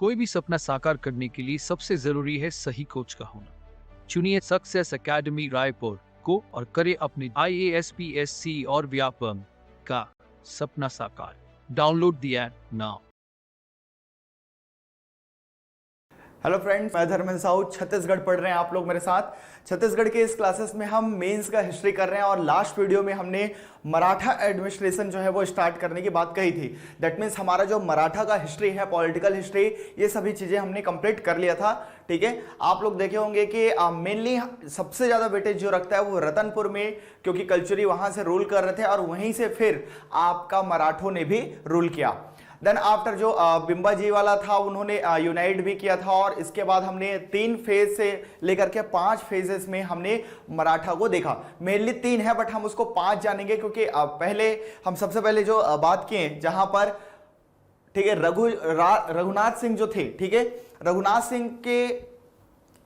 कोई भी सपना साकार करने के लिए सबसे जरूरी है सही कोच का होना। चुनिए सक्सेस एकेडमी रायपुर को और करें अपने IAS PSC और व्यापम का सपना साकार। Download the app now. Hello friends, मैं धर्मेंद्र साहू। छत्तीसगढ़ पढ़ रहे हैं आप लोग मेरे साथ। छत्तीसगढ़ के इस क्लासेस में हम मेंस का हिस्ट्री कर रहे हैं और लास्ट वीडियो में हमने मराठा एडमिनिस्ट्रेशन जो है वो स्टार्ट करने की बात कही थी। दैट मीन्स हमारा जो मराठा का हिस्ट्री है, पॉलिटिकल हिस्ट्री, ये सभी चीजें हमने कंप्लीट कर लिया था। ठीक है, आप लोग देखे होंगे कि मेनली सबसे ज्यादा वेटेज जो रखता है वो रतनपुर में, क्योंकि कलचुरी वहां से रूल कर रहे थे और वहीं से फिर आपका मराठों ने भी रूल किया। देन आफ्टर जो बिंबाजी वाला था उन्होंने यूनाइट भी किया था और इसके बाद हमने 3 फेज से लेकर के 5 फेजेस में हमने मराठा को देखा। मेनली 3 है बट हम उसको 5 जानेंगे, क्योंकि पहले हम सबसे पहले जो बात किए जहां पर, ठीक है, रघुनाथ सिंह जो थे, ठीक है, रघुनाथ सिंह के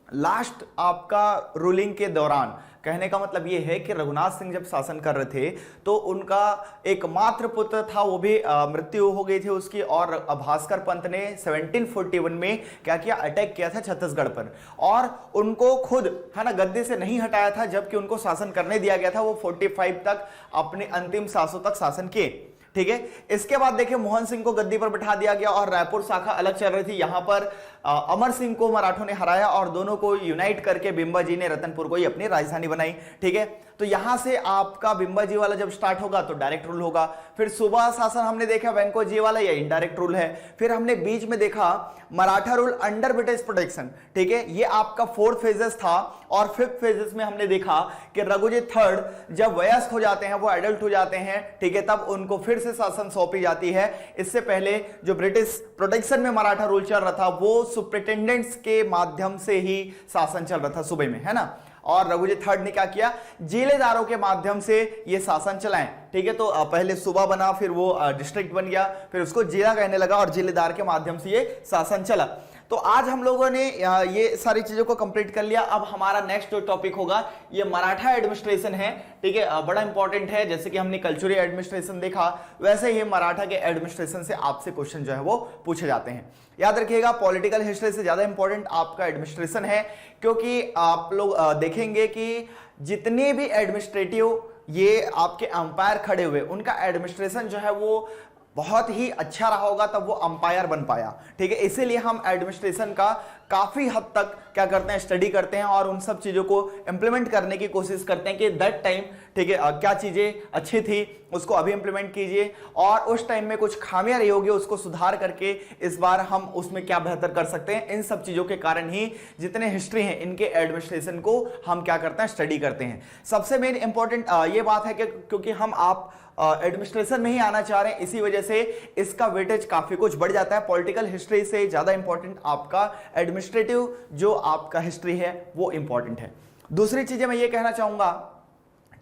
लास्ट आपका रूलिंग के दौरान, कहने का मतलब यह है कि रघुनाथ सिंह जब शासन कर रहे थे तो उनका एकमात्र पुत्र था, वो भी मृत्यु हो गई थी उसकी, और भास्कर पंत ने 1741 में क्या किया, अटैक किया था छत्तीसगढ़ पर और उनको खुद, है ना, गद्दी से नहीं हटाया था, जबकि उनको शासन करने दिया गया था। वो 45 तक अपने अंतिम सांसों तक शासन किए। ठीक है, इसके बाद देखिए मोहन सिंह को गद्दी पर बिठा दिया गया और रायपुर शाखा अलग चल रही थी। यहां पर अमर सिंह को मराठों ने हराया और दोनों को यूनाइट करके बिंबाजी ने रतनपुर को ही अपनी राजधानी बनाई। ठीक है, तो यहां से आपका बिंबाजी वाला जब स्टार्ट होगा तो डायरेक्ट रूल होगा। फिर सूबा शासन हमने देखा वेंकोजी वाला, या इनडायरेक्ट रूल है। फिर हमने बीच में देखा Maratha rule under British protection. ठीक है, ये आपका 4th फेजेस था और 5th फेजेस में हमने देखा कि रघुजी थर्ड जब वयस्क हो जाते हैं, वो एडल्ट हो जाते हैं, ठीक है, तब उनको फिर से शासन सौंपी जाती है। इससे पहले जो ब्रिटिश प्रोटेक्शन में मराठा रूल चल रहा था वो सुप्रिटेंडेंट्स के माध्यम से ही शासन चल रहा था सूबे में, है ना। और रघुजी थर्ड ने क्या किया, जिलेदारों के माध्यम से ये शासन चलाएं। ठीक है, तो पहले सूबा बना, फिर वो डिस्ट्रिक्ट बन गया, फिर उसको जिला कहने लगा और जिलेदार के माध्यम से ये शासन चला। तो आज हम लोगों ने ये सारी चीजों को कंप्लीट कर लिया। अब हमारा नेक्स्ट जो टॉपिक होगा ये मराठा एडमिनिस्ट्रेशन है। ठीक है, बड़ा इंपॉर्टेंट है। जैसे कि हमने कल्चरल एडमिनिस्ट्रेशन देखा, वैसे ही मराठा के एडमिनिस्ट्रेशन से आपसे क्वेश्चन जो है वो पूछे जाते हैं। याद रखिएगा, पॉलिटिकल हिस्ट्री से ज्यादा इंपॉर्टेंट आपका एडमिनिस्ट्रेशन है, क्योंकि आप लोग देखेंगे कि जितने भी एडमिनिस्ट्रेटिव ये आपके अंपायर खड़े हुए, उनका एडमिनिस्ट्रेशन जो है वो बहुत ही अच्छा रहा होगा, तब वो अंपायर बन पाया। ठीक है, इसीलिए हम एडमिनिस्ट्रेशन का काफी हद तक क्या करते हैं, स्टडी करते हैं और उन सब चीजों को इंप्लीमेंट करने की कोशिश करते हैं कि दैट टाइम, ठीक है, क्या चीजें अच्छी थी उसको अभी इंप्लीमेंट कीजिए, और उस टाइम में कुछ खामियां रही होगी उसको सुधार करके इस बार हम उसमें क्या बेहतर कर सकते हैं। इन सब चीजों के कारण ही जितने हिस्ट्री हैं इनके एडमिनिस्ट्रेशन को हम क्या करते हैं, स्टडी करते हैं। सबसे मेन इंपॉर्टेंट ये बात है कि क्योंकि हम आप एडमिनिस्ट्रेशन में ही आना चाह रहे हैं, इसी वजह से इसका वेटेज काफी कुछ बढ़ जाता है। पॉलिटिकल हिस्ट्री से ज्यादा इंपॉर्टेंट आपका एडमिनिस्ट्रेटिव जो आपका हिस्ट्री है वो इंपॉर्टेंट है। दूसरी चीजें मैं ये कहना चाहूंगा,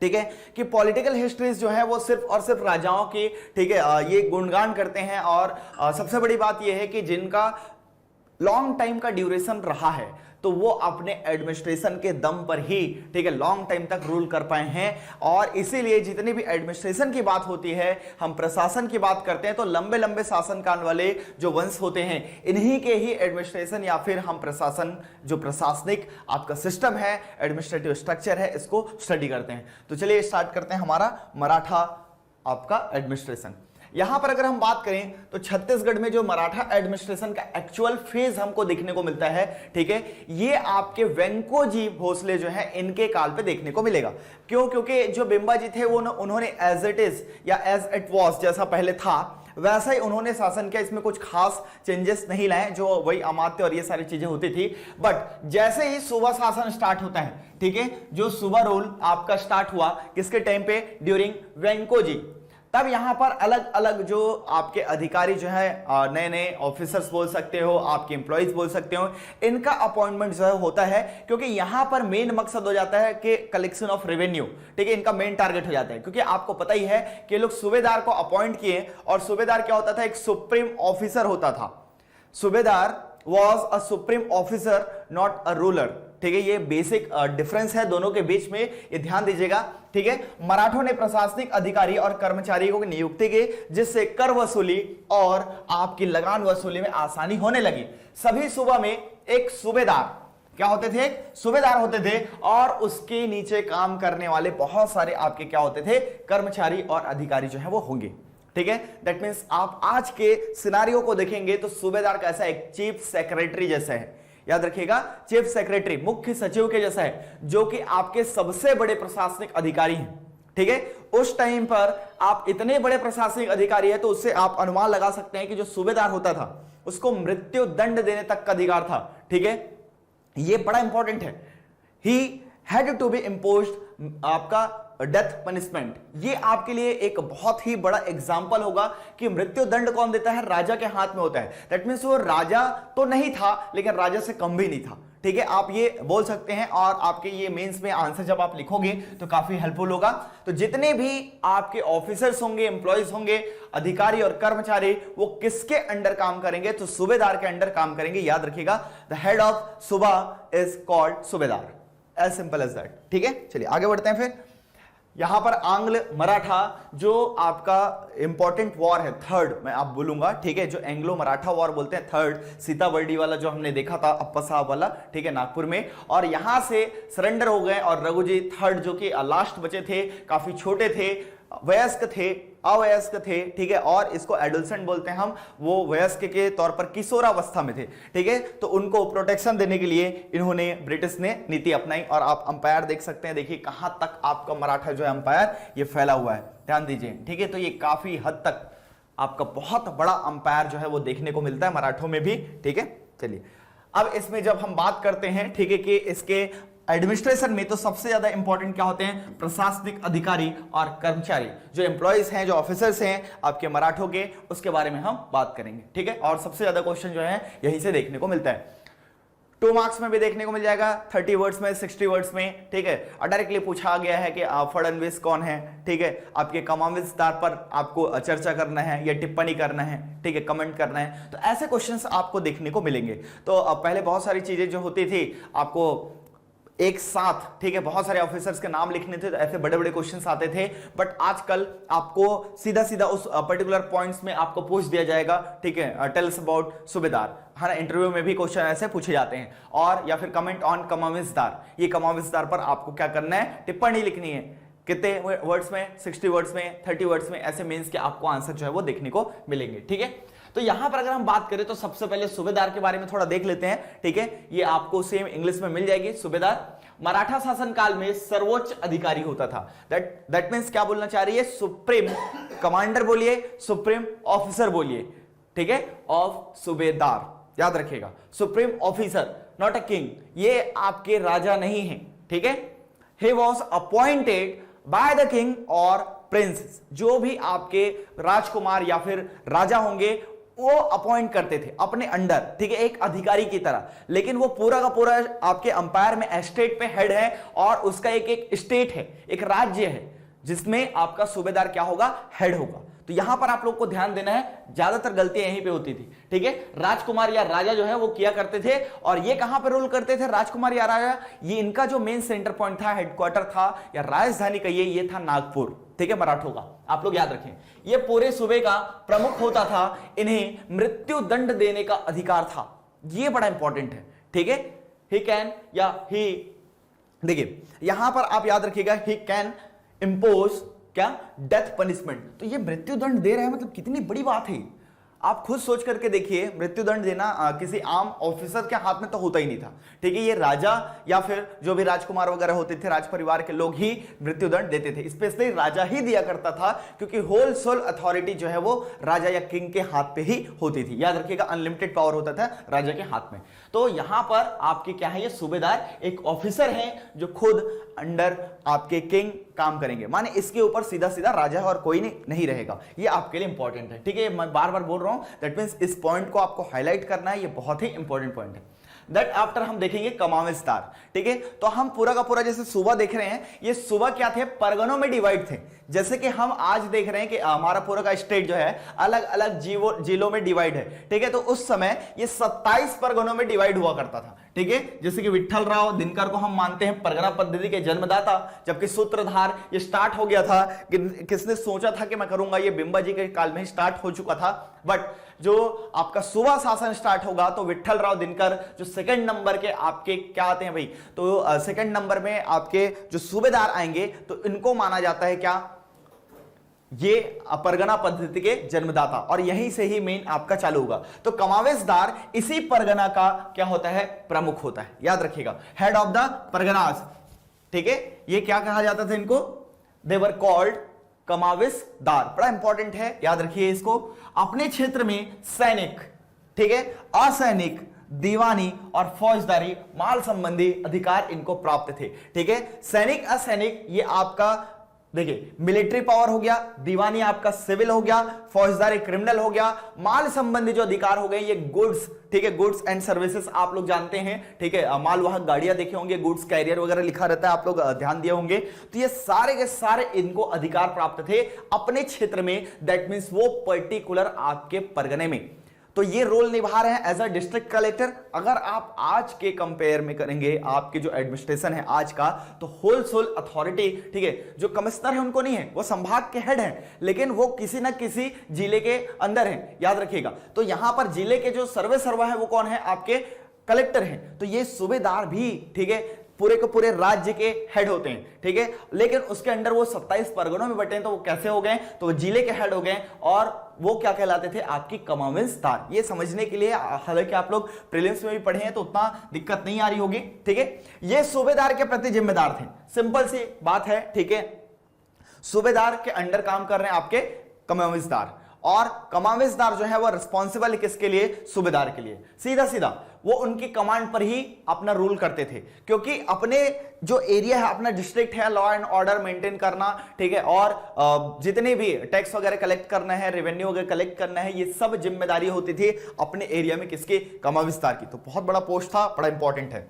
ठीक है, कि पॉलिटिकल हिस्ट्रीज जो है वो सिर्फ और सिर्फ राजाओं की, ठीक है, ये गुणगान करते हैं और सबसे बड़ी बात ये है कि जिनका लॉन्ग टाइम का ड्यूरेशन रहा है तो वो अपने एडमिनिस्ट्रेशन के दम पर ही, ठीक है, लॉन्ग टाइम तक रूल कर पाए हैं। और इसीलिए जितनी भी एडमिनिस्ट्रेशन की बात होती है, हम प्रशासन की बात करते हैं, तो लंबे लंबे शासनकाल वाले जो वंश होते हैं इन्हीं के ही एडमिनिस्ट्रेशन या फिर हम प्रशासन, जो प्रशासनिक आपका सिस्टम है, एडमिनिस्ट्रेटिव स्ट्रक्चर है, इसको स्टडी करते हैं। तो चलिए स्टार्ट करते हैं हमारा मराठा आपका एडमिनिस्ट्रेशन। यहां पर अगर हम बात करें तो छत्तीसगढ़ में जो मराठा एडमिनिस्ट्रेशन का एक्चुअल फेज हमको देखने को मिलता है, ठीक है, ये आपके वेंकोजी भोसले जो है इनके काल पे देखने को मिलेगा। क्यों? क्योंकि जो बिंबाजी थे वो उन्होंने एज इट इज या एज इट वॉज, जैसा पहले था वैसा ही उन्होंने शासन किया। इसमें कुछ खास चेंजेस नहीं लाए, जो वही अमात्य और ये सारी चीजें होती थी। बट जैसे ही सूबा शासन स्टार्ट होता है, ठीक है, जो सूबा रूल आपका स्टार्ट हुआ किसके टाइम पे, ड्यूरिंग वेंकोजी, तब यहां पर अलग अलग जो आपके अधिकारी जो है, नए नए ऑफिसर्स बोल सकते हो, आपके एम्प्लॉइज बोल सकते हो, इनका अपॉइंटमेंट जो है होता है। क्योंकि यहां पर मेन मकसद हो जाता है कि कलेक्शन ऑफ रेवेन्यू, ठीक है, इनका मेन टारगेट हो जाता है। क्योंकि आपको पता ही है कि लोग सूबेदार को अपॉइंट किए, और सूबेदार क्या होता था, एक सुप्रीम ऑफिसर होता था। सूबेदार was a supreme officer, not a ruler. ठीक है, ये बेसिक डिफरेंस है दोनों के बीच में, ये ध्यान दीजिएगा। ठीक है, मराठों ने प्रशासनिक अधिकारी और कर्मचारियों की नियुक्ति की, जिससे कर वसूली और आपकी लगान वसूली में आसानी होने लगी। सभी सूबा में एक सूबेदार क्या होते थे, सूबेदार होते थे, और उसके नीचे काम करने वाले बहुत सारे आपके क्या होते थे, कर्मचारी और अधिकारी जो है वो होंगे। ठीक है, दैट मींस आप आज के सिनारियो को देखेंगे तो सूबेदार कैसा, एक चीफ सेक्रेटरी जैसा है, याद रखिएगा, चीफ सेक्रेटरी मुख्य सचिव के जैसा है, जो कि आपके सबसे बड़े प्रशासनिक अधिकारी हैं। ठीक है, उस टाइम पर आप इतने बड़े प्रशासनिक अधिकारी है तो उससे आप अनुमान लगा सकते हैं कि जो सूबेदार होता था उसको मृत्यु दंड देने तक का अधिकार था। ठीक है, ये बड़ा इंपॉर्टेंट है। He had to be imposed आपका डेथ पनिशमेंट। ये आपके लिए एक बहुत ही बड़ा एग्जाम्पल होगा कि मृत्यु दंड कौन देता है, राजा के हाथ में होता है। दैट मीन्स वो राजा तो नहीं था लेकिन राजा से कम भी नहीं था। ठीक है, आप ये बोल सकते हैं, और आपके ये मेंस में आंसर जब आप लिखोगे तो काफी हेल्पफुल होगा। तो जितने भी आपके ऑफिसर्स होंगे, एम्प्लॉयज होंगे, अधिकारी और कर्मचारी, वो किसके अंडर काम करेंगे, तो सूबेदार के अंडर काम करेंगे। याद रखिएगा, द हेड ऑफ सूबा इज कॉल्ड सूबेदार, एज सिंपल एज दैट। ठीक है, चलिए आगे बढ़ते हैं। फिर यहां पर आंग्ल मराठा जो आपका इंपॉर्टेंट वॉर है, थर्ड मैं आप बोलूंगा, ठीक है, जो एंग्लो मराठा वॉर बोलते हैं, थर्ड सीताबर्डी वाला जो हमने देखा था, अप्पा साहब वाला, ठीक है, नागपुर में, और यहां से सरेंडर हो गए। और रघुजी थर्ड जो कि लास्ट बचे थे, काफी छोटे थे, वयस्क थे, अवयस्क थे। ठीक है, और इसको एडोलसेंट बोलते हैं हम, वो वयस्क के तौर पर किशोरावस्था में थे। ठीक है, तो उनको प्रोटेक्शन देने के लिए इन्होंने, ब्रिटिश ने नीति अपनाई। और आप अंपायर देख सकते हैं, देखिए कहां तक आपका मराठा जो है अंपायर ये फैला हुआ है, ध्यान दीजिए। ठीक है, तो ये काफी हद तक आपका बहुत बड़ा अंपायर जो है वो देखने को मिलता है मराठों में भी। ठीक है, चलिए अब इसमें जब हम बात करते हैं, ठीक है, कि इसके एडमिनिस्ट्रेशन में, तो सबसे ज्यादा इंपॉर्टेंट क्या होते हैं, प्रशासनिक अधिकारी और कर्मचारी, जो एम्प्लॉयज हैं, जो ऑफिसर्स हैं आपके मराठों के, उसके बारे में हम बात करेंगे। ठीक है, और सबसे ज्यादा क्वेश्चन जो है यहीं से देखने को मिलता है। 2 मार्क्स में भी देखने को मिल जाएगा, 30 वर्ड्स में, 60 वर्ड्स में। ठीक है, और डायरेक्टली पूछा गया है कि फडणवीस कौन है। ठीक है, आपके कमांड विस्तार पर आपको चर्चा करना है या टिप्पणी करना है, ठीक है, कमेंट करना है, तो ऐसे क्वेश्चंस आपको देखने को मिलेंगे। तो पहले बहुत सारी चीजें जो होती थी आपको एक साथ, ठीक है, बहुत सारे ऑफिसर्स के नाम लिखने थे, तो ऐसे बड़े बड़े क्वेश्चंस आते थे। बट आजकल आपको सीधा सीधा उस पर्टिकुलर पॉइंट्स में आपको पूछ दिया जाएगा। ठीक है, टेल अस अबाउट सूबेदार, हर इंटरव्यू में भी क्वेश्चन ऐसे पूछे जाते हैं। और या फिर कमेंट ऑन कमाविजदार, ये कमाविजदार पर आपको क्या करना है, टिप्पणी लिखनी है। कितने वर्ड्स में, 60 वर्ड्स में, 30 वर्ड्स में, ऐसे मीन्स के आपको आंसर जो है वो देखने को मिलेंगे। ठीक है, तो यहां पर अगर हम बात करें तो सबसे पहले सूबेदार के बारे में थोड़ा देख लेते हैं। ठीक है, ये आपको सेम इंग्लिश में मिल जाएगी। सूबेदार मराठा शासन काल में सर्वोच्च अधिकारी होता था। दैट मींस क्या बोलना चाह रही है, सुप्रीम कमांडर बोलिए, सुप्रीम ऑफिसर बोलिए। ठीक है, ऑफ सूबेदार, याद रखिएगा, supreme officer, not a king, ये आपके राजा नहीं है। ठीक है, he was appointed by the king और प्रिंस, जो भी आपके राजकुमार या फिर राजा होंगे वो अपॉइंट करते थे अपने अंडर। ठीक है, एक अधिकारी की तरह, लेकिन वो पूरा का पूरा आपके अंपायर में एस्टेट पे हेड है, और उसका एक एक स्टेट है, एक राज्य है, जिसमें आपका सूबेदार क्या होगा, हेड होगा। तो यहां पर आप लोग को ध्यान देना है, ज्यादातर गलतियां यहीं पे होती थी। ठीक है, राजकुमार या राजा जो है वो किया करते थे, और ये कहां पर रूल करते थे, राजकुमार या राजा, ये इनका जो मेन सेंटर पॉइंट था, हेडक्वार्टर था या राजधानी कहिए, ये था नागपुर। ठीक है, मराठों का, आप लोग याद रखें, ये पूरे सूबे का प्रमुख होता था, इन्हें मृत्यु दंड देने का अधिकार था। ये बड़ा इंपॉर्टेंट है। ठीक है, ही कैन या ही, देखिए यहां पर आप याद रखिएगा, ही कैन इंपोज क्या, डेथ पनिशमेंट। तो ये मृत्यु दंड दे रहे हैं, मतलब कितनी बड़ी बात है। आप खुद सोच करके देखिए, मृत्यु दंड देना किसी आम ऑफिसर के हाथ में तो होता ही नहीं था। ठीक है, ये राजा या फिर जो भी राजकुमार वगैरह होते थे, राज परिवार के लोग ही मृत्यु दंड देते थे। स्पेशली राजा ही दिया करता था, क्योंकि होल सोल अथॉरिटी जो है वो राजा या किंग के हाथ पे ही होती थी। याद रखिएगा, अनलिमिटेड पावर होता था राजा के हाथ में। तो यहां पर आपके क्या है, ये सूबेदार एक ऑफिसर हैं जो खुद अंडर आपके किंग काम करेंगे, माने इसके ऊपर सीधा सीधा राजा है और कोई नहीं रहेगा। ये आपके लिए इंपॉर्टेंट है। ठीक है, मैं बार बार बोल रहा हूं, दैट मींस इस पॉइंट को आपको हाईलाइट करना है, ये बहुत ही इंपॉर्टेंट पॉइंट है। दैट आफ्टर हम देखेंगे कमाविस्तार। ठीक है, तो हम पूरा का पूरा जैसे सूबा देख रहे हैं, ये सूबा क्या थे, परगनों में डिवाइड थे। जैसे कि हम आज देख रहे हैं कि हमारा पूरा का स्टेट जो है अलग अलग जिलों में डिवाइड है। ठीक है, तो उस समय ये 27 परगनों में डिवाइड हुआ करता था। ठीक है, जैसे कि विट्ठल राव दिनकर को हम मानते हैं परगना पद्धति के जन्मदाता, जबकि सूत्रधार ये स्टार्ट हो गया था किसने सोचा था कि मैं करूंगा, ये बिंबा जी के काल में ही स्टार्ट हो चुका था। बट जो आपका सुबह शासन स्टार्ट होगा तो विट्ठल राव दिनकर जो सेकंड नंबर के आपके क्या आते हैं भाई, तो सेकंड नंबर में आपके जो सूबेदार आएंगे तो इनको माना जाता है क्या, ये परगना पद्धति के जन्मदाता, और यहीं से ही मेन आपका चालू होगा। तो कमावेशदार इसी परगना का क्या होता है, प्रमुख होता है, याद रखिएगा, हेड ऑफ द परगनास। ठीक है, ये क्या कहा जाता था इनको, दे वर कॉल्ड कमावेशदार, बड़ा इंपॉर्टेंट है, याद रखिए इसको। अपने क्षेत्र में सैनिक, ठीक है, असैनिक, दीवानी और फौजदारी माल संबंधी अधिकार इनको प्राप्त थे। ठीक है, सैनिक असैनिक ये आपका देखिए मिलिट्री पावर हो गया, दीवानी आपका सिविल हो गया, फौजदारी क्रिमिनल हो गया, माल संबंधी जो अधिकार हो गए ये गुड्स, ठीक है, गुड्स एंड सर्विसेज आप लोग जानते हैं, ठीक है, मालवाहक गाड़ियां देखे होंगे, गुड्स कैरियर वगैरह लिखा रहता है, आप लोग ध्यान दिए होंगे। तो ये सारे के सारे इनको अधिकार प्राप्त थे अपने क्षेत्र में, दैट मींस वो पर्टिकुलर आपके परगने में। तो ये रोल निभा रहे हैं एज अ डिस्ट्रिक्ट कलेक्टर। अगर आप आज के कंपेयर में करेंगे आपके जो एडमिनिस्ट्रेशन है आज का, तो होलसेल अथॉरिटी, ठीक है, जो कमिश्नर है उनको नहीं है, वो संभाग के हेड हैं, लेकिन वो किसी ना किसी जिले के अंदर हैं, याद रखिएगा। तो यहां पर जिले के जो सर्वे सर्वा है वो कौन है, आपके कलेक्टर हैं। तो ये सूबेदार भी, ठीक है, पूरे के पूरे राज्य के हेड होते हैं, ठीक है, लेकिन उसके अंडर वो 27 परगनों में बटे हैं, तो वो कैसे हो गए, तो वो जिले के हेड हो गए, और वो क्या कहलाते थे, आपकी कमावेशदार। ये समझने के लिए हालांकि आप लोग प्रीलिम्स में भी पढ़े हैं तो उतना दिक्कत नहीं आ रही होगी, ठीक है। ये सूबेदार के प्रति जिम्मेदार थे, सिंपल सी बात है, ठीक है। सूबेदार के अंडर काम कर रहे हैं आपके कमावेशदार, और कमावेशदार जो है वो रिस्पॉन्सिबल किसके लिए, सूबेदार के लिए। सीधा सीधा वो उनकी कमांड पर ही अपना रूल करते थे, क्योंकि अपने जो एरिया है, अपना डिस्ट्रिक्ट है, लॉ एंड ऑर्डर मेंटेन करना, ठीक है, और जितने भी टैक्स वगैरह कलेक्ट करना है, रेवेन्यू वगैरह कलेक्ट करना है, ये सब जिम्मेदारी होती थी अपने एरिया में किसकी, कमाविस्तार की। तो बहुत बड़ा पोस्ट था, बड़ा इंपॉर्टेंट है।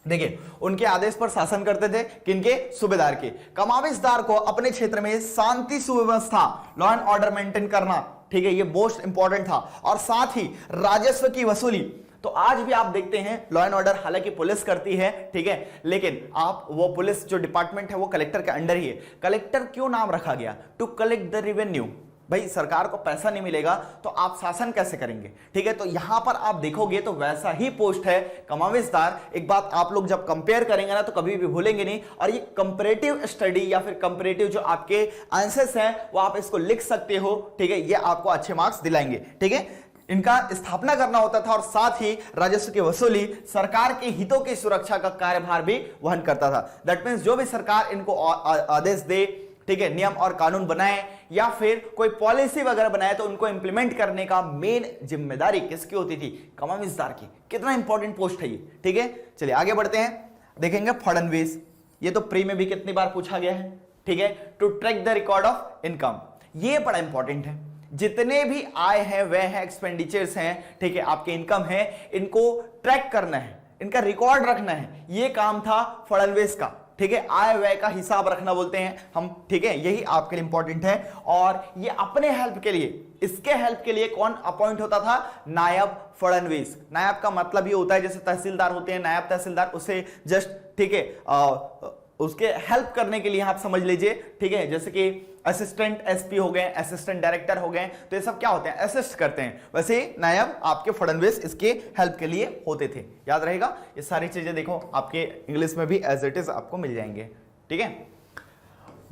देखिए उनके आदेश पर शासन करते थे, किनके, सूबेदार के। कमाविसदार को अपने क्षेत्र में शांति सुव्यवस्था, लॉ एंड ऑर्डर मेंटेन करना, ठीक है, ये मोस्ट इंपॉर्टेंट था, और साथ ही राजस्व की वसूली। तो आज भी आप देखते हैं लॉ एंड ऑर्डर हालांकि पुलिस करती है, ठीक है, लेकिन आप वो पुलिस जो डिपार्टमेंट है वो कलेक्टर के अंडर ही है। कलेक्टर क्यों नाम रखा गया, टू कलेक्ट द रेवेन्यू। भाई सरकार को पैसा नहीं मिलेगा तो आप शासन कैसे करेंगे, ठीक है। तो यहां पर आप देखोगे तो वैसा ही पोस्ट है कमाविसदार। एक बात आप लोग जब कंपेयर करेंगे ना तो कभी भी भूलेंगे नहीं, और ये कंपैरेटिव स्टडी या फिर कंपैरेटिव जो आपके आंसर्स हैं वो आप इसको लिख सकते हो, ठीक है, ये आपको अच्छे मार्क्स दिलाएंगे, ठीक है। इनका स्थापना करना होता था, और साथ ही राजस्व की वसूली, सरकार के हितों की सुरक्षा का कार्यभार भी वहन करता था। दैट मींस जो भी सरकार इनको आदेश दे, ठीक है, नियम और कानून बनाए या फिर कोई पॉलिसी वगैरह बनाए, तो उनको इंप्लीमेंट करने का मेन जिम्मेदारी किसकी होती थी, कमाविसदार की। कितना इंपॉर्टेंट पोस्ट है ये, ठीक है। चलिए आगे बढ़ते हैं, देखेंगे फडणवीस। ये तो प्री में भी कितनी बार पूछा गया है, ठीक है, to track the record of income. ये बड़ा इंपॉर्टेंट है, जितने भी आय है, व्यय है, एक्सपेंडिचर्स हैं, ठीक है, आपके इनकम है, इनको ट्रैक करना है, इनका रिकॉर्ड रखना है। ये काम था फडणवीस का, ठीक है, आय व्यय का हिसाब रखना बोलते हैं हम, ठीक है, यही आपके लिए इंपॉर्टेंट है। और ये अपने हेल्प के लिए, इसके हेल्प के लिए कौन अपॉइंट होता था, नायब फडणवीस। नायब का मतलब ये होता है जैसे तहसीलदार होते हैं, नायब तहसीलदार, उसे जस्ट, ठीक है, उसके हेल्प करने के लिए आप समझ लीजिए, ठीक है, जैसे कि असिस्टेंट एसपी हो गए, असिस्टेंट डायरेक्टर हो गए, तो ये सब क्या होते हैं, असिस्ट करते हैं। वैसे नायब आपके फडणवीस इसके हेल्प के लिए होते थे, याद रहेगा। ये सारी चीजें देखो आपके इंग्लिश में भी एज इट इज आपको मिल जाएंगे, ठीक है।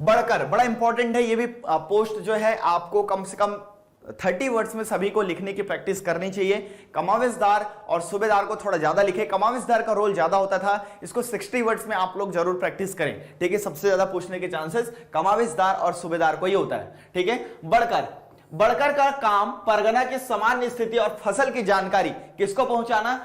बढ़कर, बड़ा इंपॉर्टेंट है ये भी पोस्ट जो है, आपको कम से कम 30 वर्ड्स में सभी को लिखने की प्रैक्टिस करनी चाहिए। कमाविसदार और सूबेदार को थोड़ा ज्यादा लिखे, कमाविसदार का रोल ज्यादा होता था, इसको 60 वर्ड्स में आप लोग जरूर प्रैक्टिस करें, ठीक है। सबसे ज्यादा पूछने के चांसेस कमाविसदार और सूबेदार को ही होता है, ठीक है। बढ़कर, बढ़कर का काम परगना की सामान्य स्थिति और फसल की जानकारी किसको पहुंचाना,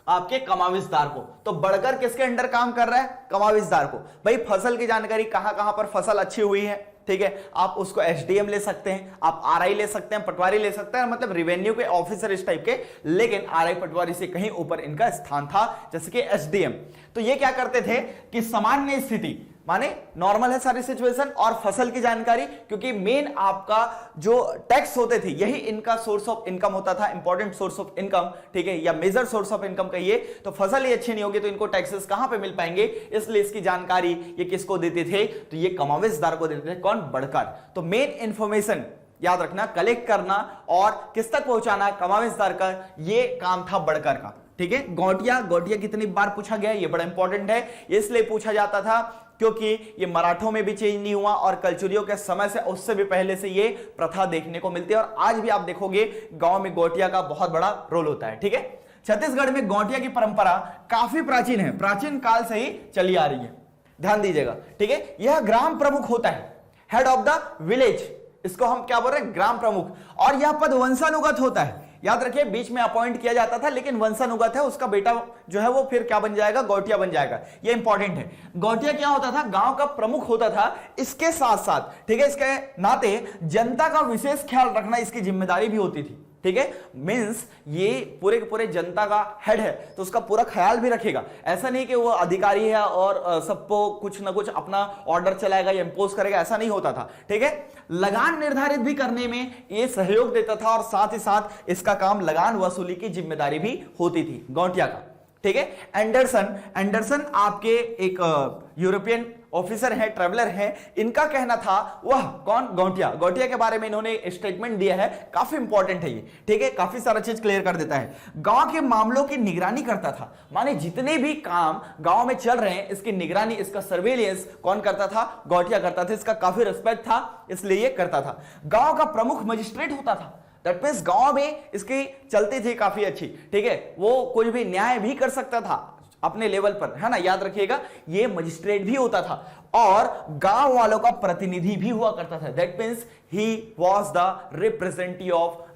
आपके कमाविसदार को। तो बढ़कर किसके अंडर काम कर रहा है, कमाविसदार को। भाई फसल की जानकारी, कहां कहां पर फसल अच्छी हुई है, ठीक है, आप उसको एसडीएम ले सकते हैं, आप आरआई ले सकते हैं, पटवारी ले सकते हैं, मतलब रेवेन्यू के ऑफिसर इस टाइप के, लेकिन आरआई पटवारी से कहीं ऊपर इनका स्थान था, जैसे कि एसडीएम। तो ये क्या करते थे कि सामान्य स्थिति, माने नॉर्मल है सारी सिचुएशन, और फसल की जानकारी, क्योंकि मेन आपका जो टैक्स होते थे यही इनका सोर्स ऑफ इनकम होता था, इंपॉर्टेंट सोर्स ऑफ इनकम, ठीक है, या मेजर सोर्स ऑफ इनकम कहिए। तो फसल ही अच्छी नहीं होगी तो इनको टैक्सेस कहां पे मिल पाएंगे, इसलिए इसकी जानकारी ये किसको देते थे, तो ये कमावेशदार को देते थे। कौन, बड़कर। तो मेन इंफॉर्मेशन याद रखना, कलेक्ट करना और किस तक पहुंचाना, कमावेशदार का, ये काम था बड़कर का, ठीक है। गौटिया, गौटिया कितनी बार पूछा गया, ये बड़ा इंपॉर्टेंट है, इसलिए पूछा जाता था क्योंकि ये मराठों में भी चेंज नहीं हुआ और कलचुरियों के समय से, उससे भी पहले से ये प्रथा देखने को मिलती है, और आज भी आप देखोगे गांव में गौटिया का बहुत बड़ा रोल होता है, ठीक है। छत्तीसगढ़ में गौटिया की परंपरा काफी प्राचीन है, प्राचीन काल से ही चली आ रही है, ध्यान दीजिएगा, ठीक है। यह ग्राम प्रमुख होता है, हेड ऑफ द विलेज, इसको हम क्या बोल रहे हैं, ग्राम प्रमुख, और यह पद वंशानुगत होता है। याद रखिए, बीच में अपॉइंट किया जाता था लेकिन वंशानुगत है, उसका बेटा जो है वो फिर क्या बन जाएगा, गौटिया बन जाएगा, ये इंपॉर्टेंट है। गौटिया क्या होता था, गांव का प्रमुख होता था, इसके साथ साथ, ठीक है, इसके नाते जनता का विशेष ख्याल रखना इसकी जिम्मेदारी भी होती थी, ठीक है। मींस ये पूरे के पूरे जनता का हेड है तो उसका पूरा ख्याल भी रखेगा। ऐसा नहीं कि वो अधिकारी है और सबको कुछ ना कुछ अपना ऑर्डर चलाएगा या इंपोज करेगा, ऐसा नहीं होता था, ठीक है। लगान निर्धारित भी करने में ये सहयोग देता था और साथ ही साथ इसका काम लगान वसूली की जिम्मेदारी भी होती थी गौटिया का, ठीक है। एंडरसन, एंडरसन आपके एक यूरोपियन ऑफिसर है, ट्रेवलर है, इनका कहना था, वह कौन, गौटिया, गौटिया के बारे में इन्होंने स्टेटमेंट दिया है, काफी इंपॉर्टेंट है ये, ठीक है, काफी सारा चीज क्लियर कर देता है। गांव के मामलों की निगरानी करता था, माने जितने भी काम गांव में चल रहे हैं इसकी निगरानी, इसका सर्वेलियंस कौन करता था, गौटिया करता था, इसका काफी रिस्पेक्ट था इसलिए ये करता था। गांव का प्रमुख मजिस्ट्रेट होता था, दैट मींस गांव में इसकी चलती थी काफी अच्छी, ठीक है, वो कुछ भी न्याय भी कर सकता था अपने लेवल पर, है ना, याद रखिएगा, ये मजिस्ट्रेट भी होता था और गांव वालों का प्रतिनिधि भी हुआ करता था, that means he was the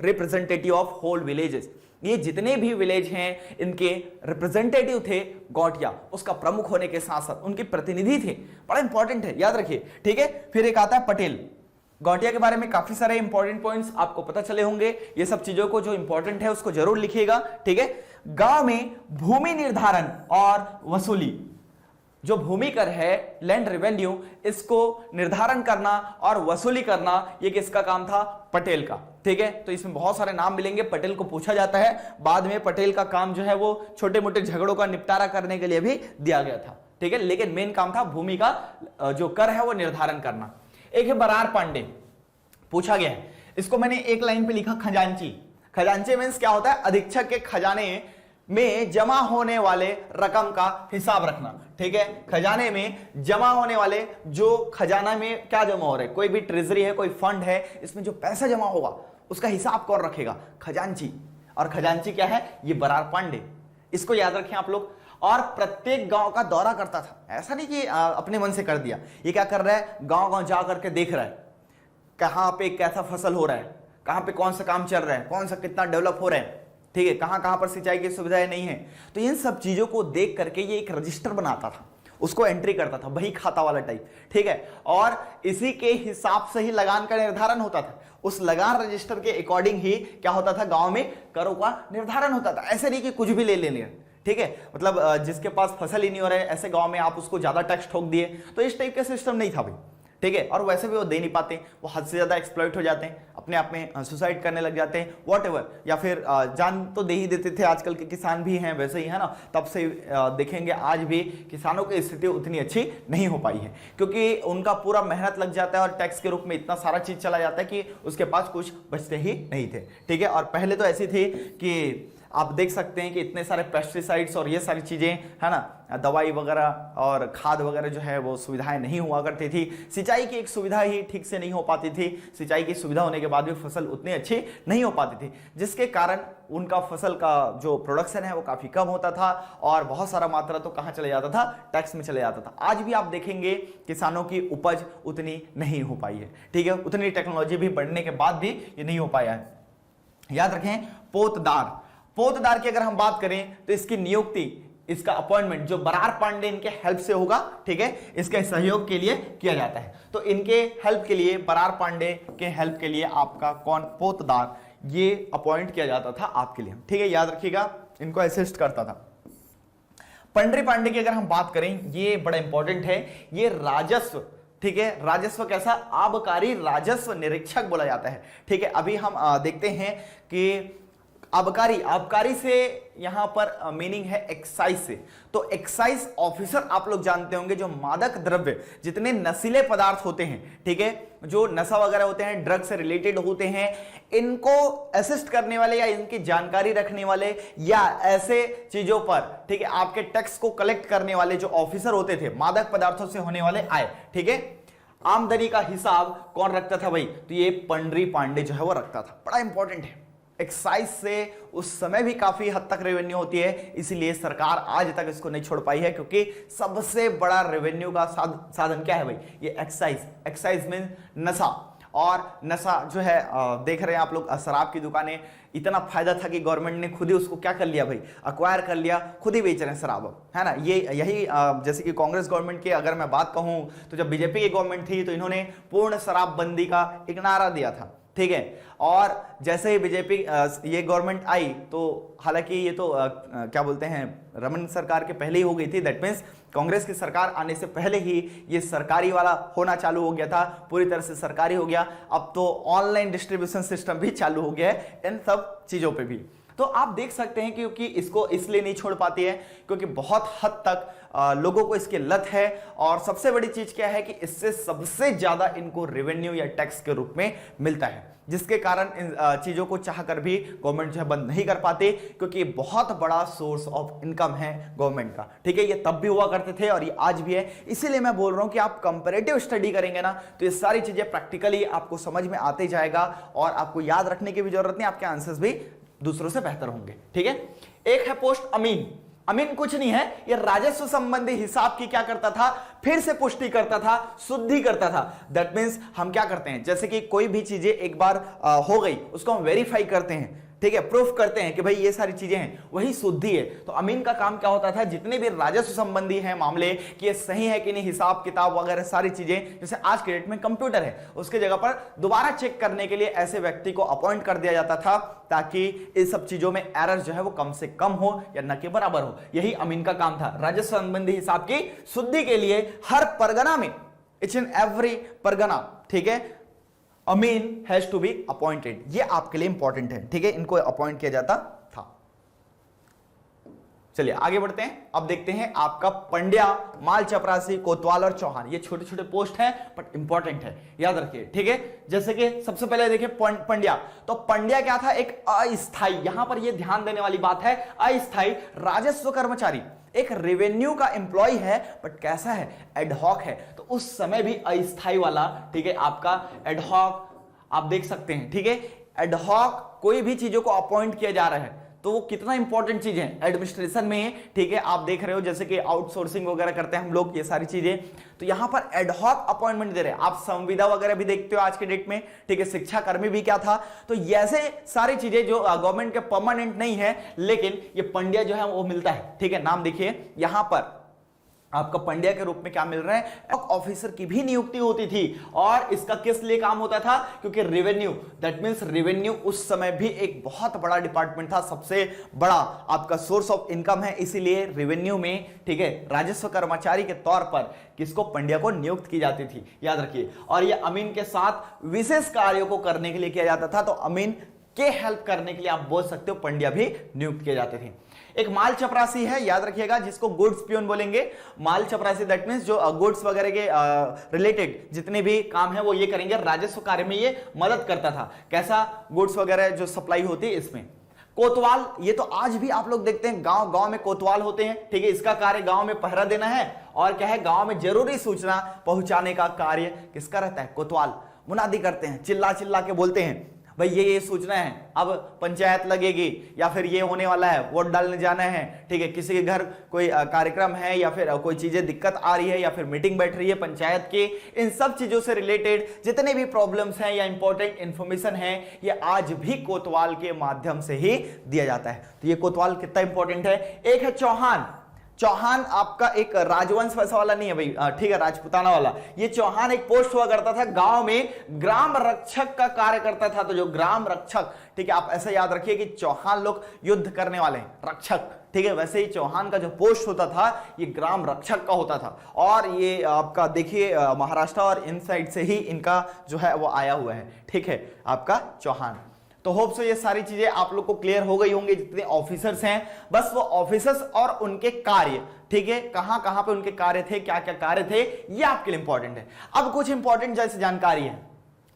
representative of whole villages. ये जितने भी विलेज हैं इनके रिप्रेजेंटेटिव थे गौटिया, उसका प्रमुख होने के साथ साथ उनके प्रतिनिधि थे, बड़ा इंपॉर्टेंट है, याद रखिए, ठीक है। फिर एक आता है पटेल। गौटिया के बारे में काफी सारे इंपॉर्टेंट पॉइंट्स आपको पता चले होंगे, ये सब चीजों को जो इंपॉर्टेंट है उसको जरूर लिखिएगा, ठीक है। गांव में भूमि निर्धारण और वसूली, जो भूमि कर है, लैंड रेवेन्यू, इसको निर्धारण करना और वसूली करना, ये किसका काम था, पटेल का, ठीक है। तो इसमें बहुत सारे नाम मिलेंगे, पटेल को पूछा जाता है, बाद में पटेल का काम जो है वो छोटे मोटे झगड़ों का निपटारा करने के लिए भी दिया गया था, ठीक है, लेकिन मेन काम था भूमि का जो कर है वो निर्धारण करना। एक है बरार पांडे, पूछा गया है, इसको मैंने एक लाइन पे लिखा, खजांची। खजांची मींस क्या होता है, अधीक्षक के खजाने में जमा होने वाले रकम का हिसाब रखना, ठीक है। खजाने में जमा होने वाले, जो खजाना में क्या जमा हो रहा है, कोई भी ट्रेजरी है, कोई फंड है, इसमें जो पैसा जमा होगा उसका हिसाब कौन रखेगा, खजांची। और खजांची क्या है, ये बरार पांडे, इसको याद रखें आप लोग। और प्रत्येक गांव का दौरा करता था, ऐसा नहीं कि अपने मन से कर दिया, ये क्या कर रहा है, गांव गांव जा करके देख रहा है कहां पे कैसा फसल हो रहा है, कहां पे कौन सा काम चल रहा है, कौन सा कितना डेवलप हो रहा है, ठीक है, कहां कहां पर सिंचाई की सुविधाएं नहीं है। तो इन सब चीजों को देख करके ये एक रजिस्टर बनाता था, उसको एंट्री करता था, बही खाता वाला टाइप, ठीक है। और इसी के हिसाब से ही लगान का निर्धारण होता था, उस लगान रजिस्टर के अकॉर्डिंग ही क्या होता था, गांव में करों का निर्धारण होता था। ऐसे नहीं कि कुछ भी ले लेंगे, ठीक है, मतलब जिसके पास फसल ही नहीं हो रहा है ऐसे गांव में आप उसको ज्यादा टैक्स ठोक दिए, तो इस टाइप का सिस्टम नहीं था भाई, ठीक है। और वैसे भी वो दे नहीं पाते, वो हद से ज्यादा एक्सप्लॉइट हो जाते हैं, अपने आप में सुसाइड करने लग जाते हैं, व्हाटएवर, या फिर जान तो दे ही देते थे। आजकल के किसान भी हैं वैसे ही, है ना, तब से देखेंगे आज भी किसानों की स्थिति उतनी अच्छी नहीं हो पाई है, क्योंकि उनका पूरा मेहनत लग जाता है और टैक्स के रूप में इतना सारा चीज चला जाता है कि उसके पास कुछ बचते ही नहीं थे, ठीक है। और पहले तो ऐसी थी कि आप देख सकते हैं कि इतने सारे पेस्टिसाइड्स और ये सारी चीजें, है ना, दवाई वगैरह और खाद वगैरह जो है वो सुविधाएं नहीं हुआ करती थी। सिंचाई की एक सुविधा ही ठीक से नहीं हो पाती थी, सिंचाई की सुविधा होने के बाद भी फसल उतनी अच्छी नहीं हो पाती थी, जिसके कारण उनका फसल का जो प्रोडक्शन है वो काफी कम होता था और बहुत सारा मात्रा तो कहाँ चले जाता था, टैक्स में चले जाता था। आज भी आप देखेंगे किसानों की उपज उतनी नहीं हो पाई है, ठीक है, उतनी टेक्नोलॉजी भी बढ़ने के बाद भी ये नहीं हो पाया है। याद रखें, पोतदार, पोतदार की अगर हम बात करें तो इसकी नियुक्ति, इसका अपॉइंटमेंट जो बरार पांडे इनके हेल्प से होगा, ठीक है, इसके सहयोग के लिए किया जाता है। तो इनके हेल्प के लिए, बरार पांडे के हेल्प के लिए आपका कौन, पोतदार, ये अपॉइंट किया जाता था आपके लिए, ठीक है, याद रखिएगा, इनको असिस्ट करता था। पंडरी पांडे की अगर हम बात करें, ये बड़ा इंपॉर्टेंट है, ये राजस्व, ठीक है, राजस्व कैसा, आबकारी राजस्व निरीक्षक बोला जाता है। ठीक है, अभी हम देखते हैं कि आबकारी से यहां पर मीनिंग है एक्साइज से, तो एक्साइज ऑफिसर आप लोग जानते होंगे, जो मादक द्रव्य, जितने नशीले पदार्थ होते हैं, ठीक है, जो नशा वगैरह होते हैं, ड्रग से रिलेटेड होते हैं, इनको असिस्ट करने वाले या इनकी जानकारी रखने वाले या ऐसे चीजों पर, ठीक है, आपके टैक्स को कलेक्ट करने वाले जो ऑफिसर होते थे, मादक पदार्थों से होने वाले आय, ठीक है, आमदनी का हिसाब कौन रखता था भाई, तो ये पंडरी पांडे जो है वो रखता था। बड़ा इंपॉर्टेंट है। एक्साइज से उस समय भी काफी हद तक रेवेन्यू होती है, इसलिए सरकार आज तक इसको नहीं छोड़ पाई है, क्योंकि सबसे बड़ा रेवेन्यू का साधन क्या है भाई, ये एक्साइज मीन नशा। और नशा जो है देख रहे हैं आप लोग, शराब की दुकानें, इतना फायदा था कि गवर्नमेंट ने खुद ही उसको क्या कर लिया भाई, अक्वायर कर लिया, खुद ही बेच रहे हैं शराब, है ना। ये यही जैसे कि कांग्रेस गवर्नमेंट की अगर मैं बात कहूं, तो जब बीजेपी की गवर्नमेंट थी तो इन्होंने पूर्ण शराबबंदी का एक नारा दिया था, ठीक है। और जैसे ही बीजेपी ये गवर्नमेंट आई, तो हालांकि ये तो क्या बोलते हैं, रमन सरकार के पहले ही हो गई थी, दैट मीन्स कांग्रेस की सरकार आने से पहले ही ये सरकारी वाला होना चालू हो गया था, पूरी तरह से सरकारी हो गया। अब तो ऑनलाइन डिस्ट्रीब्यूशन सिस्टम भी चालू हो गया है इन सब चीजों पे भी। तो आप देख सकते हैं क्योंकि इसको इसलिए नहीं छोड़ पाती है क्योंकि बहुत हद तक लोगों को इसकी लत है, और सबसे बड़ी चीज क्या है कि इससे सबसे ज्यादा इनको रेवेन्यू या टैक्स के रूप में मिलता है, जिसके कारण इन चीजों को चाहकर भी गवर्नमेंट जो है बंद नहीं कर पाती, क्योंकि बहुत बड़ा सोर्स ऑफ इनकम है गवर्नमेंट का, ठीक है। ये तब भी हुआ करते थे और ये आज भी है, इसीलिए मैं बोल रहा हूं कि आप कंपैरेटिव स्टडी करेंगे ना, तो ये सारी चीजें प्रैक्टिकली आपको समझ में आते जाएगा, और आपको याद रखने की भी जरूरत नहीं, आपके आंसर्स भी दूसरों से बेहतर होंगे, ठीक है। एक है पोस्ट अमीन। अमीन कुछ नहीं है, ये राजस्व संबंधी हिसाब की क्या करता था, फिर से पुष्टि करता था, शुद्धि करता था। दैट मीन्स हम क्या करते हैं, जैसे कि कोई भी चीजें एक बार हो गई, उसको हम वेरीफाई करते हैं, ठीक है, प्रूफ करते हैं कि भाई ये सारी चीजें हैं, वही शुद्धि है। तो अमीन का काम क्या होता था, जितने भी राजस्व संबंधी हैं मामले, कि ये सही है कि नहीं, हिसाब किताब वगैरह सारी चीजें, जैसे आज के डेट में कंप्यूटर है, उसके जगह पर दोबारा चेक करने के लिए ऐसे व्यक्ति को अपॉइंट कर दिया जाता था, ताकि इस सब चीजों में एरर जो है वो कम से कम हो या न के बराबर हो। यही अमीन का काम था, राजस्व संबंधी हिसाब की शुद्धि के लिए हर परगना में, इच एंड एवरी परगना, ठीक है, अमीन हैज टू बी अपॉइंटेड। ये आपके लिए इंपॉर्टेंट है, ठीक है, इनको अपॉइंट किया जाता था। चलिए आगे बढ़ते हैं। अब देखते हैं आपका पंड्या, माल चपरासी, कोतवाल और चौहान। ये छोटे छोटे पोस्ट हैं बट इंपॉर्टेंट है, याद रखिए, ठीक है। जैसे कि सबसे पहले देखिए पंड्या, तो पंड्या क्या था, एक अस्थाई, यहां पर ये ध्यान देने वाली बात है, अस्थाई राजस्व कर्मचारी, एक रेवेन्यू का एम्प्लॉय है, बट कैसा है, एडहॉक है। तो उस समय भी अस्थाई वाला, ठीक है, आपका एडहॉक आप देख सकते हैं, ठीक है। एडहॉक कोई भी चीजों को अपॉइंट किया जा रहा है, तो वो कितना इंपॉर्टेंट चीज है एडमिनिस्ट्रेशन में, ठीक है। आप देख रहे हो जैसे कि आउटसोर्सिंग वगैरह करते हैं हम लोग, ये सारी चीजें, तो यहां पर एडहॉक अपॉइंटमेंट दे रहे हैं। आप संविदा वगैरह भी देखते हो आज के डेट में, ठीक है, शिक्षा कर्मी भी क्या था। तो ऐसे सारी चीजें जो गवर्नमेंट के परमानेंट नहीं है, लेकिन ये पंड्या जो है वो मिलता है, ठीक है। नाम देखिए यहां पर आपका पंड्या के रूप में क्या मिल रहा है, ऑफिसर की भी नियुक्ति होती थी, और इसका किस लिए काम होता था, क्योंकि रेवेन्यू, दैट मींस रेवेन्यू उस समय भी एक बहुत बड़ा डिपार्टमेंट था, सबसे बड़ा आपका सोर्स ऑफ इनकम है, इसीलिए रेवेन्यू में, ठीक है, राजस्व कर्मचारी के तौर पर किसको, पंड्या को नियुक्त की जाती थी, याद रखिए। और यह अमीन के साथ विशेष कार्यों को करने के लिए किया जाता था, तो अमीन के हेल्प करने के लिए आप बोल सकते हो पंड्या भी नियुक्त किए जाते थे। एक माल चपरासी है, याद रखिएगा, जिसको गुड्स पियोन बोलेंगे। माल चपरासी दैट मींस जो गुड्स वगैरह के रिलेटेड जितने भी काम है वो ये करेंगे, राजस्व कार्य में ये मदद करता था। कैसा, गुड्स वगैरह जो सप्लाई होती है इसमें। कोतवाल, ये तो आज भी आप लोग देखते हैं, गांव गांव में कोतवाल होते हैं, ठीक है। इसका कार्य गांव में पहरा देना है, और क्या है, गांव में जरूरी सूचना पहुंचाने का कार्य किसका रहता है, कोतवाल। मुनादी करते हैं, चिल्ला चिल्ला के बोलते हैं, भाई ये सूचना है, अब पंचायत लगेगी, या फिर ये होने वाला है, वोट डालने जाना है, ठीक है, किसी के घर कोई कार्यक्रम है, या फिर कोई चीजें दिक्कत आ रही है, या फिर मीटिंग बैठ रही है पंचायत की, इन सब चीजों से रिलेटेड जितने भी प्रॉब्लम्स हैं या इंपॉर्टेंट इंफॉर्मेशन है, ये आज भी कोतवाल के माध्यम से ही दिया जाता है। तो ये कोतवाल कितना इंपॉर्टेंट है। एक है चौहान। चौहान आपका एक राजवंश वैसा वाला नहीं है भाई, ठीक है, राजपुताना वाला। ये चौहान एक पोस्ट हुआ करता था गांव में, ग्राम रक्षक का कार्य करता था। तो जो ग्राम रक्षक, ठीक है, आप ऐसा याद रखिए कि चौहान लोग युद्ध करने वाले हैं, रक्षक, ठीक है, वैसे ही चौहान का जो पोस्ट होता था ये ग्राम रक्षक का होता था, और ये आपका देखिए महाराष्ट्र और इन साइड से ही इनका जो है वो आया हुआ है, ठीक है, आपका चौहान। तो होप सो ये सारी चीजें आप लोग को क्लियर हो गई होंगी, जितने ऑफिसर्स हैं, बस वो ऑफिसर्स और उनके कार्य, ठीक है, कहां कहां पे उनके कार्य थे, क्या क्या कार्य थे, ये आपके लिए इंपॉर्टेंट है। अब कुछ इंपॉर्टेंट जैसे जानकारी है,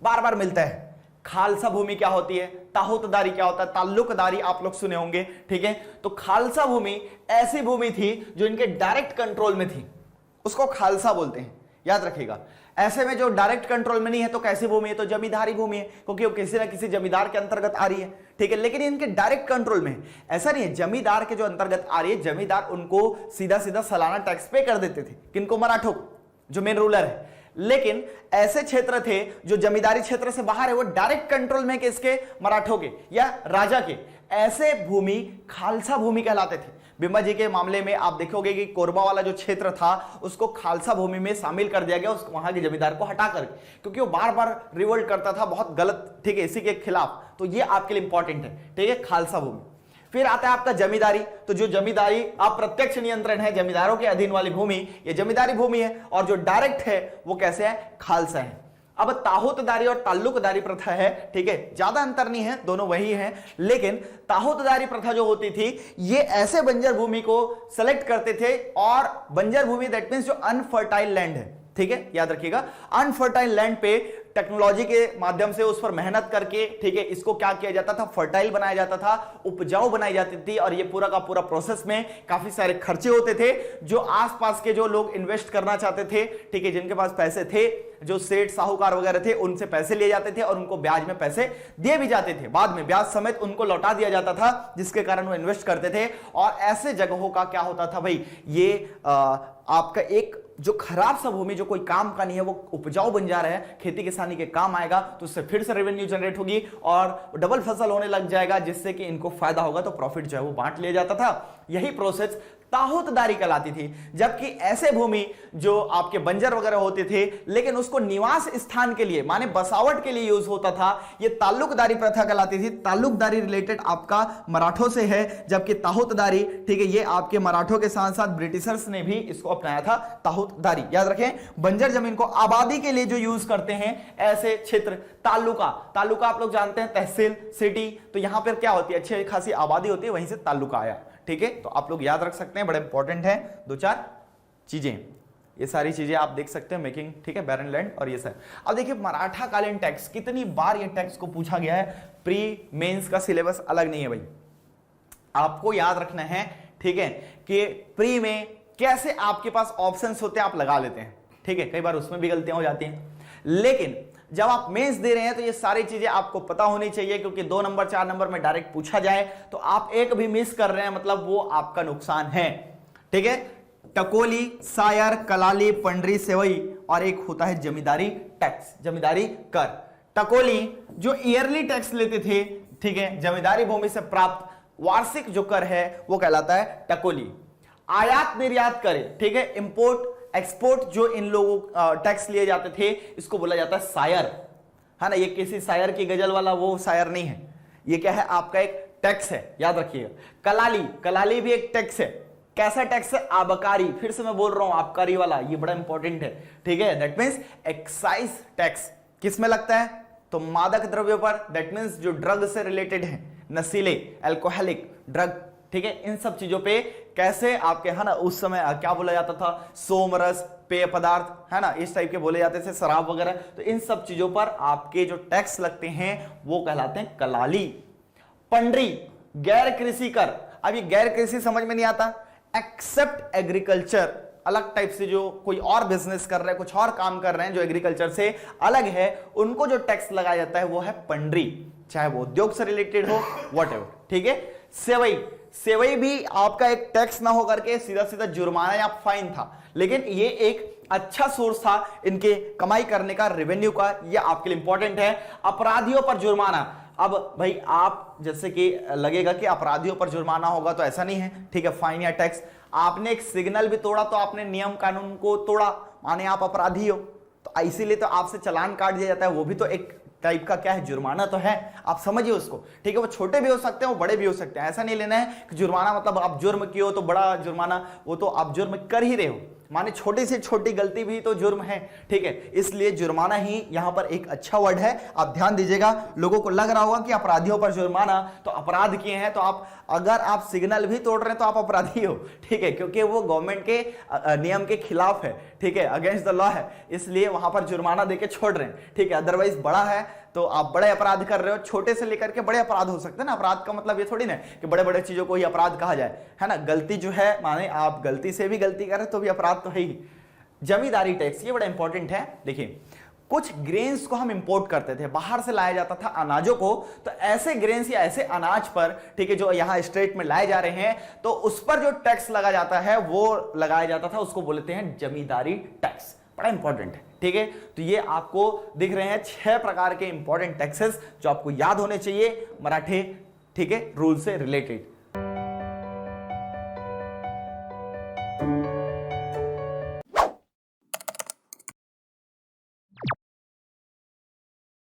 बार बार मिलता है, खालसा भूमि क्या होती है, ताहुतदारी क्या होता है, ताल्लुकदारी आप लोग सुने होंगे, ठीक है। तो खालसा भूमि ऐसी भूमि थी जो इनके डायरेक्ट कंट्रोल में थी, उसको खालसा बोलते हैं, याद रखिएगा। ऐसे में जो डायरेक्ट कंट्रोल में नहीं है तो कैसी भूमि है, तो जमींदारी भूमि है, क्योंकि वो किसी ना किसी जमींदार के अंतर्गत आ रही है, ठीक है। लेकिन इनके डायरेक्ट कंट्रोल में है, ऐसा नहीं है जमींदार के जो अंतर्गत आ रही है, जमींदार उनको सीधा सीधा सालाना टैक्स पे कर देते थे, किनको, मराठों, जो मेन रूलर है। लेकिन ऐसे क्षेत्र थे जो जमींदारी क्षेत्र से बाहर है, वो डायरेक्ट कंट्रोल में किसके, मराठों के या राजा के, ऐसे भूमि खालसा भूमि कहलाते थे। बिम्बा जी के मामले में आप देखोगे कि कोरबा वाला जो क्षेत्र था उसको खालसा भूमि में शामिल कर दिया गया, उसको वहां के जमींदार को हटाकर, क्योंकि वो बार बार रिवोल्ट करता था, बहुत गलत, ठीक है, इसी के खिलाफ। तो ये आपके लिए इंपॉर्टेंट है, ठीक है, खालसा भूमि। फिर आता है आपका जमींदारी, तो जो जमींदारी अप्रत्यक्ष नियंत्रण है, जमींदारों के अधीन वाली भूमि, ये जमींदारी भूमि है, और जो डायरेक्ट है वो कैसे है, खालसा है। अब ताहुतदारी और ताल्लुकदारी प्रथा है, ठीक है, ज्यादा अंतर नहीं है, दोनों वही है। लेकिन ताहुतदारी प्रथा जो होती थी, ये ऐसे बंजर भूमि को सेलेक्ट करते थे, और बंजर भूमि दैट मींस जो अनफर्टाइल लैंड है, ठीक है, याद रखिएगा, अनफर्टाइल लैंड पे टेक्नोलॉजी के माध्यम से उस पर मेहनत करके, ठीक है, इसको क्या किया जाता था, फर्टाइल बनाया जाता था, उपजाऊ बनाई जाती थी, और ये पूरा का पूरा प्रोसेस में काफी सारे खर्चे होते थे, जो आसपास के जो लोग इन्वेस्ट करना चाहते थे, ठीक है, जिनके पास पैसे थे, जो सेठ साहूकार वगैरह थे, उनसे पैसे लिए जाते थे और उनको ब्याज में पैसे दिए भी जाते थे, बाद में ब्याज समेत उनको लौटा दिया जाता था, जिसके कारण वो इन्वेस्ट करते थे। और ऐसे जगहों का क्या होता था भाई, ये आपका एक जो खराब सा भूमि, जो कोई काम का नहीं है, वो उपजाऊ बन जा रहा है, खेती किसानी के काम आएगा, तो उससे फिर से रेवेन्यू जनरेट होगी और डबल फसल होने लग जाएगा, जिससे कि इनको फायदा होगा, तो प्रॉफिट जो है वो बांट लिया जाता था। यही प्रोसेस ताहुतदारी कहलाती थी। जबकि ऐसे भूमि जो आपके बंजर वगैरह होते थे, लेकिन उसको निवास स्थान के लिए, माने बसावट के लिए यूज होता था, ये ताल्लुकदारी प्रथा कहलाती थी। ताल्लुकदारी रिलेटेड आपका मराठों से है, जबकि ताहुतदारी, ठीक है, ये आपके मराठों के साथ साथ ब्रिटिशर्स ने भी इसको अपनाया था, ताहुतदारी। याद रखें, बंजर जमीन को आबादी के लिए जो यूज करते हैं ऐसे क्षेत्र, तालुका, तालुका आप लोग जानते हैं तहसील, सिटी, तो यहां पर क्या होती है, अच्छी खासी आबादी होती है, वहीं से तालुका आया, ठीक है। तो आप लोग याद रख सकते हैं, बड़े इंपॉर्टेंट है, दो चार चीजें, ये सारी चीजें आप देख सकते हैं, मेकिंग, ठीक है, बैरन लैंड और ये सब। अब देखिए मराठा कालीन टैक्स, कितनी बार ये टैक्स को पूछा गया है, प्री मेंस का सिलेबस अलग नहीं है भाई, आपको याद रखना है, ठीक है, कि प्री में कैसे आपके पास ऑप्शंस होते हैं, आप लगा लेते हैं, ठीक है, कई बार उसमें भी गलतियां हो जाती हैं, लेकिन जब आप मेंस दे रहे हैं तो ये सारी चीजें आपको पता होनी चाहिए, क्योंकि 2 नंबर 4 नंबर में डायरेक्ट पूछा जाए तो आप एक भी मिस कर रहे हैं, मतलब वो आपका नुकसान है, ठीक है। टकोली, सायर, कलाली, पंडरी, सेवई, और एक होता है जमींदारी टैक्स, जमींदारी कर। टकोली जो ईयरली टैक्स लेते थे, ठीक है, जमींदारी भूमि से प्राप्त वार्षिक जो कर है वो कहलाता है टकोली। आयात निर्यात करे, ठीक है, इंपोर्ट एक्सपोर्ट जो इन लोगों टैक्स लिए जाते थे, इसको बोला जाता है सायर, है ना। ये किसी सायर की गजल वाला वो सायर नहीं है, ये क्या है, आपका एक टैक्स है, याद रखिएगा। कलाली, कलाली भी एक टैक्स है, कैसा टैक्स है, आबकारी, फिर से मैं बोल रहा हूं आबकारी वाला, ये बड़ा इंपॉर्टेंट है, ठीक है। दैट मींस एक्साइज टैक्स किस में लगता है, तो मादक द्रव्यों पर, दैट मींस जो ड्रग से रिलेटेड है, नशीले, अल्कोहलिक ड्रग, ठीक है, इन सब चीजों पे कैसे आपके, है ना, उस समय क्या बोला जाता था, सोमरस, पेय पदार्थ, है ना, इस टाइप के बोले जाते थे, शराब वगैरह, तो इन सब चीजों पर आपके जो टैक्स लगते हैं वो कहलाते हैं कलाली। पंडरी, गैर कृषि कर। अब ये गैर कृषि समझ में नहीं आता, एक्सेप्ट एग्रीकल्चर, अलग टाइप से जो कोई और बिजनेस कर रहे हैं, कुछ और काम कर रहे हैं जो एग्रीकल्चर से अलग है, उनको जो टैक्स लगाया जाता है वो है पंडरी, चाहे वो उद्योग से रिलेटेड हो, व्हाटएवर, ठीक है। सेवई, सेवई भी आपका एक टैक्स ना होकर के सीधा सीधा जुर्माना या फाइन था, लेकिन ये एक अच्छा सोर्स था इनके कमाई करने का, रेवेन्यू का, ये आपके लिए इंपॉर्टेंट है। अपराधियों पर जुर्माना, अब भाई आप जैसे कि लगेगा कि अपराधियों पर जुर्माना होगा, तो ऐसा नहीं है, ठीक है, फाइन या टैक्स। आपने एक सिग्नल भी तोड़ा तो आपने नियम कानून को तोड़ा, माने आप अपराधी हो, तो इसीलिए तो आपसे चालान काट दिया जाता है, वो भी तो एक टाइप का क्या है, जुर्माना तो है, आप समझिए उसको, ठीक है। वो छोटे भी हो सकते हैं, वो बड़े भी हो सकते हैं। ऐसा नहीं लेना है कि जुर्माना मतलब आप जुर्म किए हो तो बड़ा जुर्माना, वो तो आप जुर्म कर ही रहे हो, माने छोटी से छोटी गलती भी तो जुर्म है, ठीक है। इसलिए जुर्माना ही यहां पर एक अच्छा वर्ड है, आप ध्यान दीजिएगा। लोगों को लग रहा होगा कि अपराधियों पर जुर्माना, तो अपराध किए हैं तो आप, अगर आप सिग्नल भी तोड़ रहे हैं तो आप अपराधी हो, ठीक है, क्योंकि वो गवर्नमेंट के नियम के खिलाफ है, ठीक है, अगेंस्ट द लॉ है, इसलिए वहां पर जुर्माना देके छोड़ रहे हैं, ठीक है। अदरवाइज बड़ा है तो आप बड़े अपराध कर रहे हो, छोटे से लेकर के बड़े अपराध हो सकते हैं ना। अपराध का मतलब ये थोड़ी ना कि बड़े बड़े चीजों को ही अपराध कहा जाए, है ना। गलती जो है, माने आप गलती से भी गलती करें तो भी अपराध तो है ही। जमींदारी टैक्स, ये बड़ा इंपॉर्टेंट है। देखिए, कुछ ग्रेन्स को हम इंपोर्ट करते थे, बाहर से लाया जाता था अनाजों को, तो ऐसे ग्रेन्स या ऐसे अनाज पर, ठीक है, जो यहां स्टेट में लाए जा रहे हैं, तो उस पर जो टैक्स लगा जाता है वो लगाया जाता था, उसको बोलते हैं जमींदारी टैक्स। बड़ा इंपॉर्टेंट है, ठीक है। तो ये आपको दिख रहे हैं 6 प्रकार के इंपॉर्टेंट टैक्सेस जो आपको याद होने चाहिए मराठे, ठीक है, रूल से रिलेटेड।